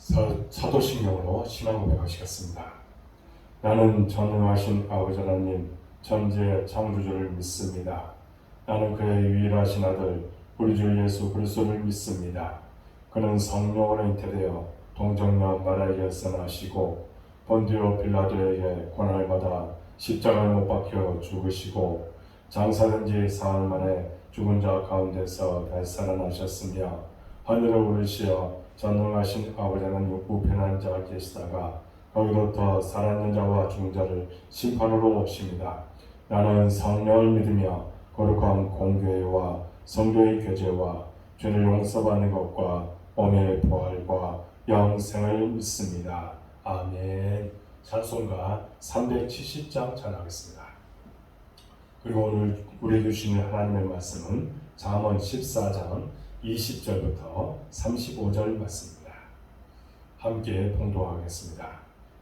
사도신경으로 신앙 고백하시겠습니다. 나는 전능하신 아버지 하나님 천지의 창조주를 믿습니다. 나는 그의 유일하신 아들 우리 주 예수 그리스도를 믿습니다. 그는 성령으로 잉태되어 동정녀 마리아에게서 나시고 본디오 빌라도에게 고난을 받아 십자가에 못 박혀 죽으시고 장사된 지 사흘 만에 죽은 자 가운데서 다시 살아나셨으며 하늘을 오르시어 전능하신 아버지 하나님 우편한 자 계시다가 거기로부터 살아있는 자와 죽은 자를 심판으로 오십니다. 나는 성령을 믿으며 거룩한 공교회와 성도의 교제와 죄를 용서받는 것과 몸의 부활과 영생을 믿습니다. 아멘. 찬송가 370장 찬양하겠습니다. 그리고 오늘 우리에게 주시는 하나님의 말씀은 잠언 14장 20절부터 35절 말씀입니다. 함께 봉독하겠습니다.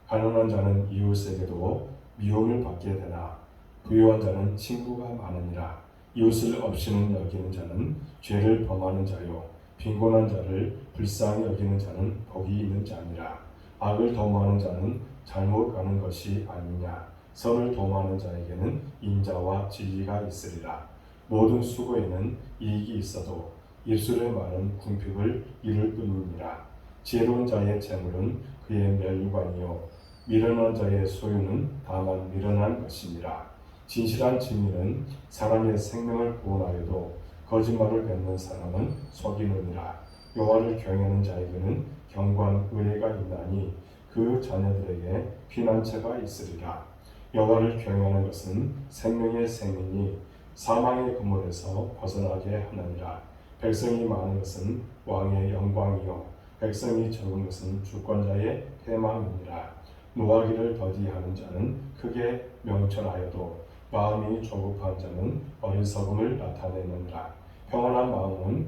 가난한 자는 이웃에게도 미움을 받게 되나 부유한 자는 친구가 많으니라. 이웃을 없이는 여기는 자는 죄를 범하는 자요 빈곤한 자를 불쌍히 여기는 자는 복이 있는 자니라. 악을 도모하는 자는 잘못 가는 것이 아니냐. 선을 도모하는 자에게는 인자와 진리가 있으리라. 모든 수고에는 이익이 있어도 입술의 말은 궁핍을 이룰 뿐이니라. 지혜로운 자의 재물은 그의 멸류관이요 미련한 자의 소유는 다만 미련한 것이니라. 진실한 증인은 사람의 생명을 구원하여도 거짓말을 뱉는 사람은 속이느니라. 여호와를 경외하는 자에게는 경관 의뢰가 있나니 그 자녀들에게 피난처가 있으리라. 여호와를 경외하는 것은 생명의 생이니 사망의 그물에서 벗어나게 하느니라. 백성이 많은 것은 왕의 영광이요 백성이 적은 것은 주권자의 패망이니라. 노하기를 더디하는 자는 크게 명철하여도 마음이 조급한 자는 어리석음을 나타내느니라. 평안한 마음은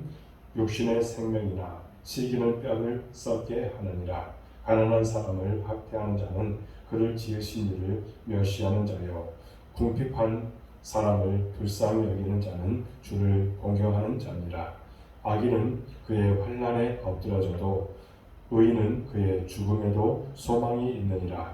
육신의 생명이나 시기는 뼈를 썩게 하느니라. 가난한 사람을 학대하는 자는 그를 지으신 이를 멸시하는 자요 궁핍한 사람을 불쌍히 여기는 자는 주를 공경하는 자니라. 악인은 그의 환난에 엎드러져도 의인은 그의 죽음에도 소망이 있느니라.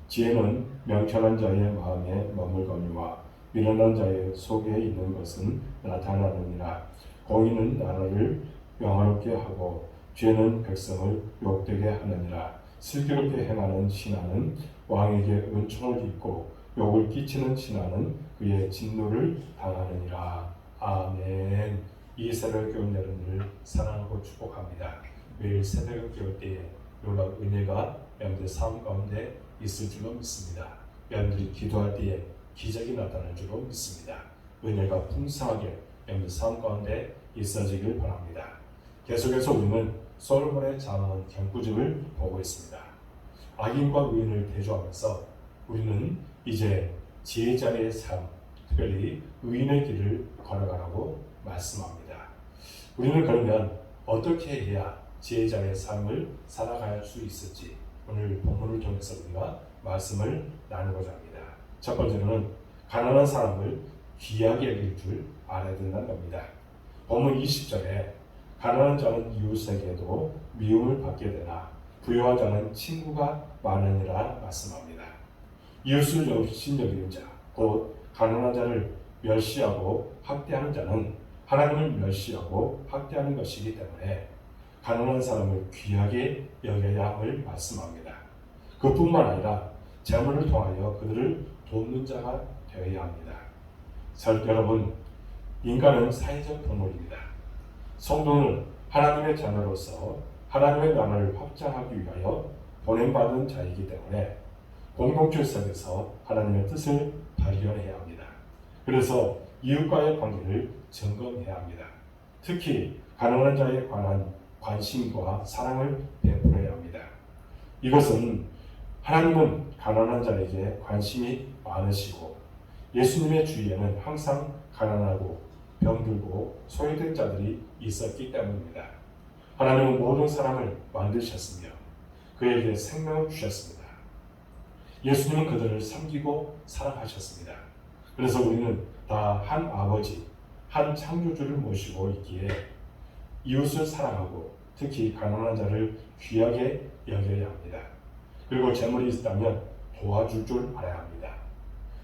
지혜는 명철한 자의 마음에 머물거니와 미련한 자의 속에 있는 것은 나타나느니라. 공의는 나라를 영화롭게 하고 죄는 백성을 욕되게 하느니라. 슬기롭게 행하는 신하는 왕에게 은총을 입고 욕을 끼치는 신하는 그의 진노를 당하느니라. 아멘. 이 새벽 깨운 여러분을 사랑하고 축복합니다. 매일 새벽을 깨울 때에 놀라운 은혜가 여러분들 삶 가운데 있을 줄로 믿습니다. 여러분들이 기도할 때에 기적이 나타날 줄로 믿습니다. 은혜가 풍성하게 여러분들 삶 가운데 있어지길 바랍니다. 계속해서 우리는 솔로몬의 잠언 경구집을 보고 있습니다. 악인과 의인을 대조하면서 우리는 이제 지혜자의 삶, 특별히 의인의 길을 걸어가라고 말씀합니다. 우리는 그러면 어떻게 해야 지혜자의 삶을 살아갈 수 있을지 오늘 본문을 통해서 우리가 말씀을 나누고자 합니다. 첫 번째로는 가난한 사람을 귀하게 여길 줄 알아야 된다는 겁니다. 본문 20절에 가난한 자는 이웃에게도 미움을 받게 되나 부유한 자는 친구가 많으니라 말씀합니다. 이웃을 없인 여기는 자, 곧 가난한 자를 멸시하고 학대하는 자는 하나님을 멸시하고 학대하는 것이기 때문에 가난한 사람을 귀하게 여겨야 함을 말씀합니다. 그뿐만 아니라 재물을 통하여 그들을 돕는 자가 되어야 합니다. 여러분, 인간은 사회적 동물입니다. 성도는 하나님의 자녀로서 하나님의 나라를 확장하기 위하여 보냄받은 자이기 때문에 공동체 속에서 하나님의 뜻을 발견해야 합니다. 그래서 이웃과의 관계를 점검해야 합니다. 특히 가난한 자에 관한 관심과 사랑을 베풀어야 합니다. 이것은 하나님은 가난한 자에게 관심이 많으시고 예수님의 주위에는 항상 가난하고 병들고 소외된 자들이 있었기 때문입니다. 하나님은 모든 사람을 만드셨으며 그에게 생명을 주셨습니다. 예수님은 그들을 섬기고 사랑하셨습니다. 그래서 우리는 다 한 아버지, 한 창조주를 모시고 있기에 이웃을 사랑하고 특히 가난한 자를 귀하게 여겨야 합니다. 그리고 재물이 있다면 도와줄 줄 알아야 합니다.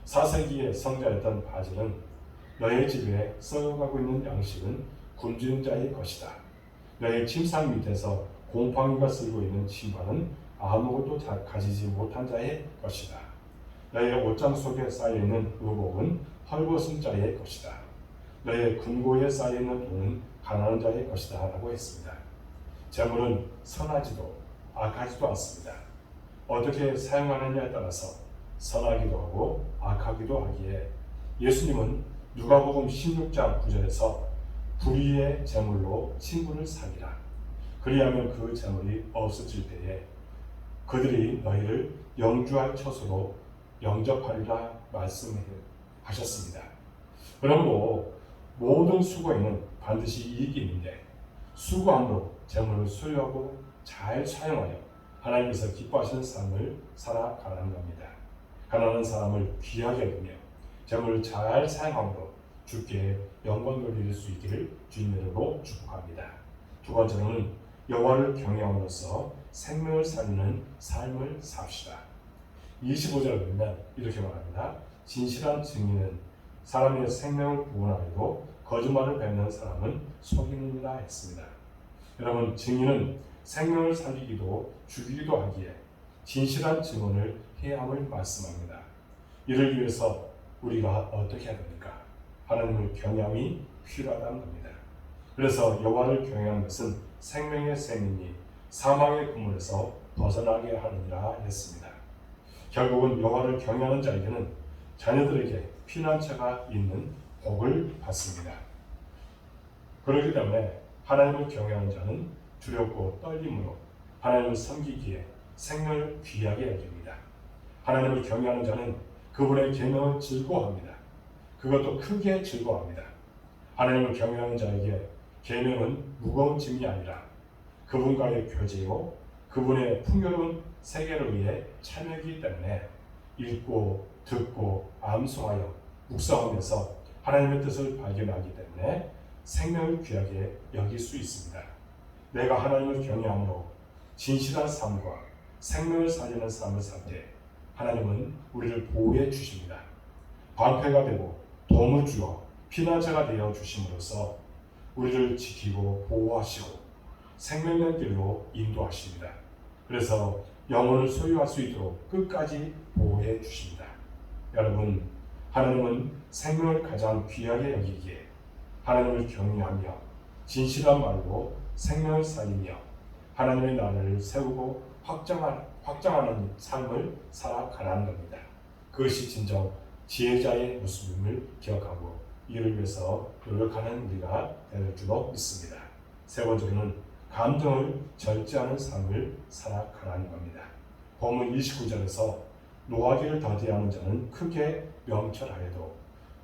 4세기의 성자였던 바질은 너의 집에 썩어가고 있는 양식은 굶주린 자의 것이다. 너의 침상 밑에서 곰팡이가 쓸고 있는 신발은 아무것도 가지지 못한 자의 것이다. 너의 옷장 속에 쌓여있는 의복은 헐벗은 자의 것이다. 너의 금고에 쌓여있는 돈은 가난한 자의 것이다 라고 했습니다. 재물은 선하지도 악하지도 않습니다. 어떻게 사용하느냐에 따라서 선하기도 하고 악하기도 하기에 예수님은 누가복음 16장 9절에서 불의의 재물로 친구를 사귀라. 그리하면 그 재물이 없어질 때에 그들이 너희를 영주할 처소로 영접하리라 말씀하셨습니다. 그러므로 모든 수고에는 반드시 이익이 있는데 수고함으로 재물을 소유하고 잘 사용하여 하나님께서 기뻐하시는 삶을 살아가라는 겁니다. 가난한 사람을 귀하게 여기며 재물을 잘 사용함으로 주께 영광 돌릴 수 있기를 주님으로 축복합니다. 두 번째로는 여호와를 경외함으로써 생명을 살리는 삶을 삽시다. 25절을 보면 이렇게 말합니다. 진실한 증인은 사람의 생명을 구원하려고 거짓말을 뱉는 사람은 속이느니라 했습니다. 여러분, 증인은 생명을 살리기도 죽이기도 하기에 진실한 증언을 해야 함을 말씀합니다. 이를 위해서 우리가 어떻게 해야 됩니까? 하나님을 경외함이 필요하다는 겁니다. 그래서 여호와를 경외하는 것은 생명의 셈이니 사망의 그물에서 벗어나게 하느니라 했습니다. 결국은 여호와를 경외하는 자에게는 자녀들에게 피난처가 있는 복을 받습니다. 그렇기 때문에 하나님을 경외하는 자는 두렵고 떨림으로 하나님을 섬기기에 생명을 귀하게 여깁니다. 하나님을 경외하는 자는 그분의 계명을 즐거워합니다. 그것도 크게 즐거워합니다. 하나님을 경외하는 자에게 계명은 무거운 짐이 아니라 그분과의 교제요, 그분의 풍요로운 세계를 위해 참여이기 때문에 읽고 듣고 암송하여 묵상하면서 하나님의 뜻을 발견하기 때문에 생명을 귀하게 여길 수 있습니다. 내가 하나님을 경외함으로 진실한 삶과 생명을 살리는 삶을 살 때 하나님은 우리를 보호해 주십니다. 방패가 되고 도움을 주어 피난처가 되어 주심으로써 우리를 지키고 보호하시고 생명의 길로 인도하십니다. 그래서 영혼을 소유할 수 있도록 끝까지 보호해 주십니다. 여러분, 하나님은 생명을 가장 귀하게 여기기에 하나님을 경외하며 진실한 말로 생명을 살리며 하나님의 나라를 세우고 확장하는 삶을 살아가라는 겁니다. 그것이 진정 지혜자의 모습임을 기억하고 이를 위해서 노력하는 우리가 될 줄로 믿습니다. 세 번째로는 감정을 절제하는 삶을 살아가라는 겁니다. 본문 29절에서 노하기를 더디하는 자는 크게 명철하여도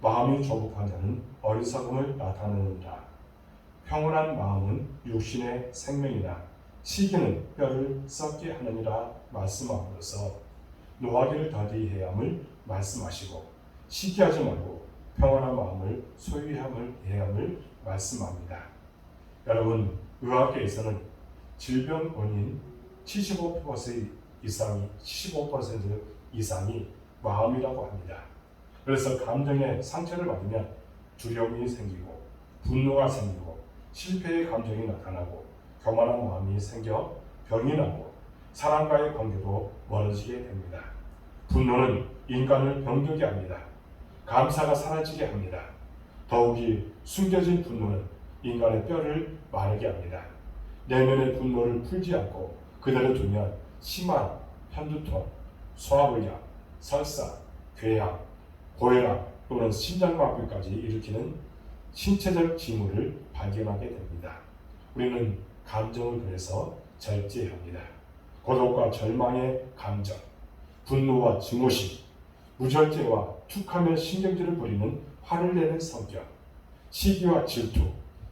마음이 조급한 자는 어리석음을 나타내느니라. 평온한 마음은 육신의 생명이나 시기는 뼈를 썩게 하느니라 말씀함으로써 노하기를 더디해야 함을 말씀하시고 시기하지 말고 평온한 마음을 소유함을 해야 함을 말씀합니다. 여러분, 의학계에서는 질병 원인 75% 이상이 마음이라고 합니다. 그래서 감정에 상처를 받으면 두려움이 생기고 분노가 생기고 실패의 감정이 나타나고 교만한 마음이 생겨 병이 나고 사람과의 관계도 멀어지게 됩니다. 분노는 인간을 병들게 합니다. 감사가 사라지게 합니다. 더욱이 숨겨진 분노는 인간의 뼈를 마르게 합니다. 내면의 분노를 풀지 않고 그대로 두면 심한 편두통, 소화불량, 설사, 궤양, 고혈압 또는 심장마비까지 일으키는 신체적 징후를 발견하게 됩니다. 우리는 감정을 그래서 절제합니다. 고독과 절망의 감정, 분노와 증오심, 무절제와 툭하면 신경질을 부리는 화를 내는 성격, 시기와 질투,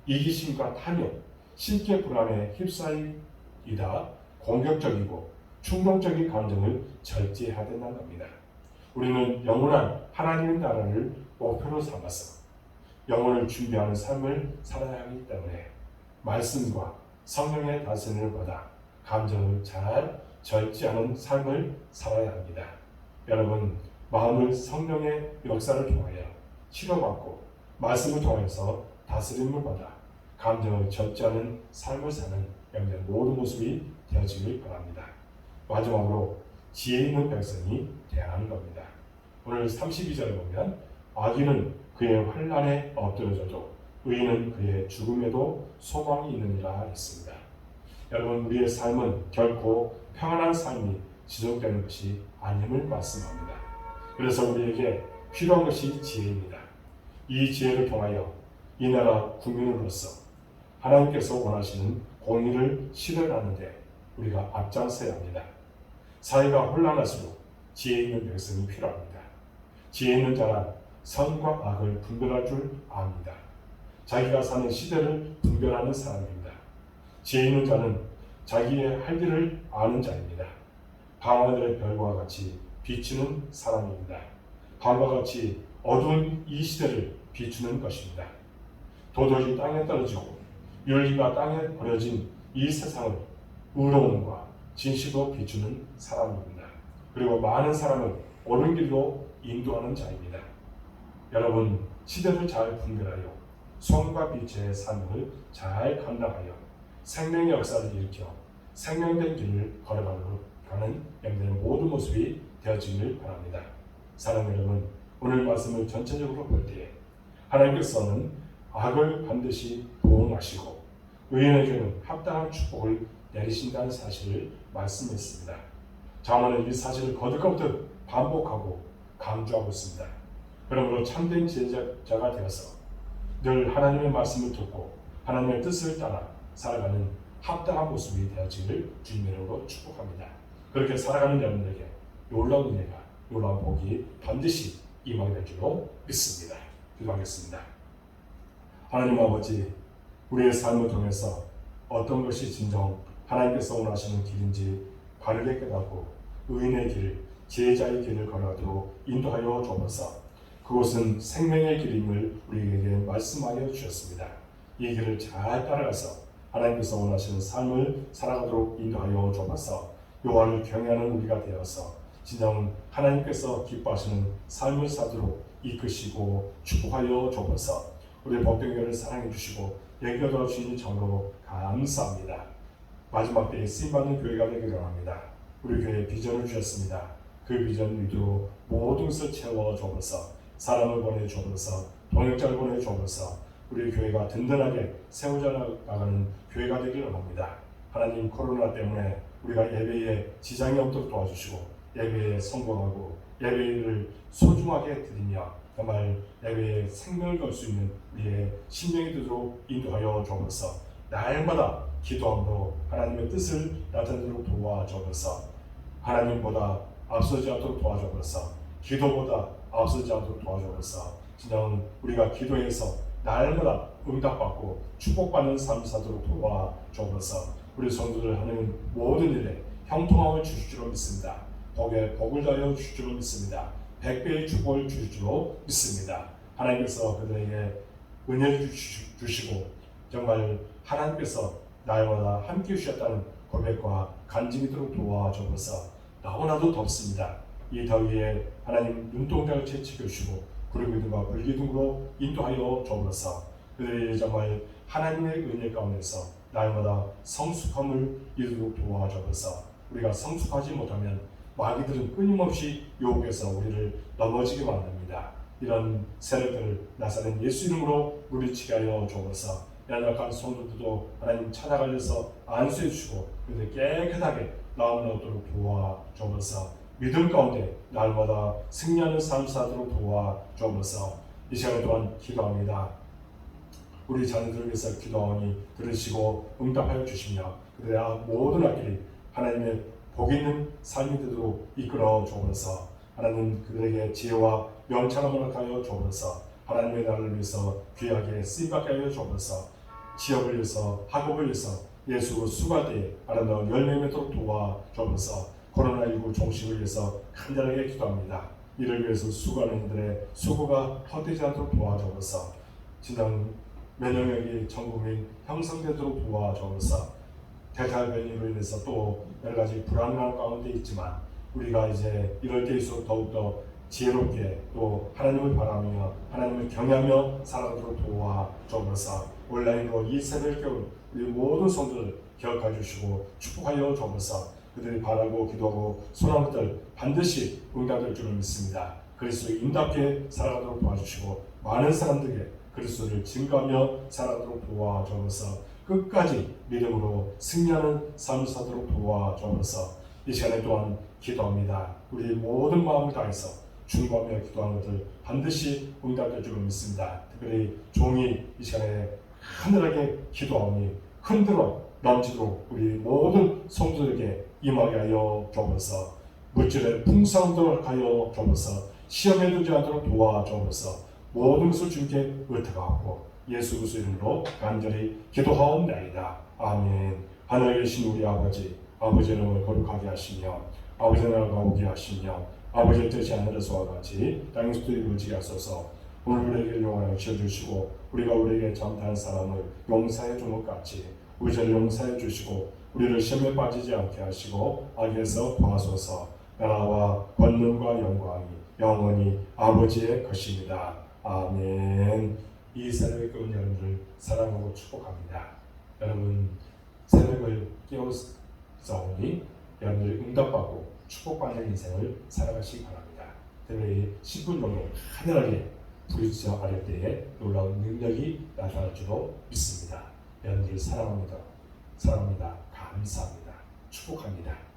이기심과 탐욕, 쉽게 불안에 휩싸이다 공격적이고 충동적인 감정을 절제해야 된다는 겁니다. 우리는 영원한 하나님의 나라를 목표로 삼아서 영혼을 준비하는 삶을 살아야 하기 때문에 말씀과 성령의 다스림을 받아 감정을 잘 절제하는 삶을 살아야 합니다. 여러분, 마음을 성령의 역사를 통하여 치료받고 말씀을 통해서 다스림을 받아 감정을 절제하는 삶을 사는 여러분의 모든 모습이 되어지길 바랍니다. 마지막으로 지혜 있는 백성이 되어야 하는 겁니다. 오늘 32절에 보면 악인은 그의 환난에 엎드러져도 의인은 그의 죽음에도 소망이 있느니라 했습니다. 여러분, 우리의 삶은 결코 평안한 삶이 지속되는 것이 아님을 말씀합니다. 그래서 우리에게 필요한 것이 지혜입니다. 이 지혜를 통하여 이 나라 국민으로서 하나님께서 원하시는 공의를 실현하는데 우리가 앞장서야 합니다. 사회가 혼란할수록 지혜 있는 백성이 필요합니다. 지혜 있는 자는 선과 악을 분별할 줄 압니다. 자기가 사는 시대를 분별하는 사람입니다. 지혜 있는 자는 자기의 할 일을 아는 자입니다. 밤하늘의 별과 같이 비추는 사람입니다. 밤과 같이 어두운 이 시대를 비추는 것입니다. 도덕이 땅에 떨어지고 윤리가 땅에 버려진 이 세상을 의로움과 진실로 비추는 사람입니다. 그리고 많은 사람을 옳은 길로 인도하는 자입니다. 여러분, 시대를 잘 분별하여 손과 빛의 삶을 잘 감당하여 생명의 역사를 일으켜 생명된 길을 걸어가는 여러분의 모든 모습이 되어지기를 바랍니다. 사랑하는 여러분, 오늘 말씀을 전체적으로 볼 때에 하나님께서는 악을 반드시 보응하시고 의인에게는 합당한 축복을 내리신다는 사실을 말씀했습니다. 자문은 이 사실을 거듭거듭 반복하고 강조하고 있습니다. 그러므로 참된 제자가 되어서 늘 하나님의 말씀을 듣고 하나님의 뜻을 따라 살아가는 합당한 모습이 되어지기를 주님의 이름으로 축복합니다. 그렇게 살아가는 여러분들에게 놀라운 은혜가, 놀라운 복이 반드시 임하게 될 줄로 믿습니다. 기도하겠습니다. 하나님 아버지, 우리의 삶을 통해서 어떤 것이 진정 하나님께서 원하시는 길인지 바르게 깨닫고 의인의 길, 제자의 길을 걸어가도록 인도하여 주옵소서. 그곳은 생명의 길임을 우리에게 말씀하여 주셨습니다. 이 길을 잘 따라가서 하나님께서 원하시는 삶을 살아가도록 인도하여 주옵소서. 여호와를 경외하는 우리가 되어서 진정 하나님께서 기뻐하시는 삶을 사도록 이끄시고 축복하여 주옵소서. 우리 법정교회를 사랑해 주시고 예교도 주님 정으로 감사합니다. 마지막 때에 쓰임받는 교회가 되기를 원합니다. 우리 교회에 비전을 주셨습니다. 그 비전 위로 모든 것을 채워 주옵소서. 사람을 보내 주옵소서. 동역자를 보내 주옵소서. 우리 교회가 든든하게 세워져 나가는 교회가 되기를 원합니다. 하나님, 코로나 때문에 우리가 예배에 지장이 없도록 도와주시고 예배에 성공하고 예배를 소중하게 드리며 정말 예배에 생명을 걸 수 있는 우리의 심령이 되도록 인도하여 주옵소서. 날마다 기도함으로 하나님의 뜻을 나타내도록 도와주옵소서. 하나님보다 앞서지 않도록 도와주옵소서. 기도보다 앞서지 않도록 도와주옵소서. 진정 우리가 기도해서 날마다 응답받고 축복받는 삶을 사도록 도와주옵소서. 우리 성도들 하는 모든 일에 형통함을 주실 줄로 믿습니다. 복에 복을 더하여 주실 줄로 믿습니다. 100배의 축복을 주실 줄로 믿습니다. 하나님께서 그들에게 은혜를 주시고 정말 하나님께서 날마다 함께 주셨다는 고백과 간증이 있도록 도와주옵소서. 너무나도 덥습니다. 이 더위에 하나님 눈동자를 채찍여주시고 구름기둥과 불기둥으로 인도하여 주옵소서. 그들이 정말 하나님의 은혜 가운데서 날마다 성숙함을 이루도록 도와주옵소서. 우리가 성숙하지 못하면 마귀들은 끊임없이 유혹해서 우리를 넘어지게 만듭니다. 이런 세력들을 나사렛 예수 이름으로 물리치게 하여 주옵소서. 연약한 성도들도 하나님 찾아가셔서 안수해 주시고 그들 깨끗하게 나음 나오도록 도와주옵소서. 믿음 가운데 날마다 승리하는 삶 사도록 도와주옵소서. 이 시간 동안 기도합니다. 우리 자녀들을 위해서 기도하오니 들으시고 응답하여 주시며 그들의 모든 악길이 하나님의 복 있는 삶이 되도록 이끌어 주옵소서. 하나님 그들에게 지혜와 명철함을 허락하여 주옵소서. 하나님의 나라를 위해서 귀하게 쓰임받게 하여 주옵소서. 지역을 위해서 학업을 위해서 예수 수고할 때에 아름다운 열매 맺도록 도와주옵소서. 코로나19 종식을 위해서 간절하게 기도합니다. 이를 위해서 수고하는 이들의 수고가 헛되지 않도록 도와주옵소서. 진정 면역력이 전 국민 형성되도록 도와주옵소서. 델타 변이로 인해서 또 여러 가지 불안한 가운데 있지만 우리가 이제 이럴 때일수록 더욱더 지혜롭게 또 하나님을 바라며 하나님을 경외하며 살아가도록 도와주옵소서. 온라인으로 이 새벽에 우리 모든 성도들 기억해 주시고 축복하여 주옵소서. 그들이 바라고 기도하고 소원한 것들 반드시 응답될 줄을 믿습니다. 그리스도의 인답게 살아가도록 도와주시고 많은 사람들에게 그리스도를 증거하며 살아가도록 도와주옵소서. 끝까지 믿음으로 승리하는 삶을 사도록 도와주옵소서. 이 시간에 또한 기도합니다. 우리 모든 마음을 다해서 중보하며 기도하는 것들 반드시 응답될 줄을 믿습니다. 특별히 종이 이 시간에 하늘하게 기도하오니 흔들어 넘치도록 우리 모든 성도들에게 임하게 하여 주옵소서. 물질의 풍성도록 하여 주옵소서. 시험에 들지 않도록 도와주옵소서. 모든 것을 주님께 의탁하고 예수 그리스도 이름으로 간절히 기도하옵나이다. 아멘. 하늘에 계신 우리 아버지, 아버지의 이름을 거룩하게 하시며 아버지의 나라가 오게 하시며 아버지의 뜻이 하늘에서와 같이 땅에서도 이루어지게 하소서. 오늘 우리에게 용을 지어주시고 우리가 우리에게 잘못하는 사람을 용서해 주는 것 같이 우리 죄를 용서해 주시고 우리를 시험에 빠지지 않게 하시고 악에서 구하소서. 나라와 권능과 영광이 영원히 아버지의 것입니다. 아멘. 이 새벽에 깨운 여러분을 사랑하고 축복합니다. 여러분 새벽을 깨웠사오니 여러분들이 응답받고 축복받는 인생을 살아가시기 바랍니다. 특별히 10분 정도 하늘하게 부딪혀 아래 때에 놀라운 능력이 나타날 줄로 믿습니다. 여러분들을 사랑합니다. 감사합니다. 축복합니다.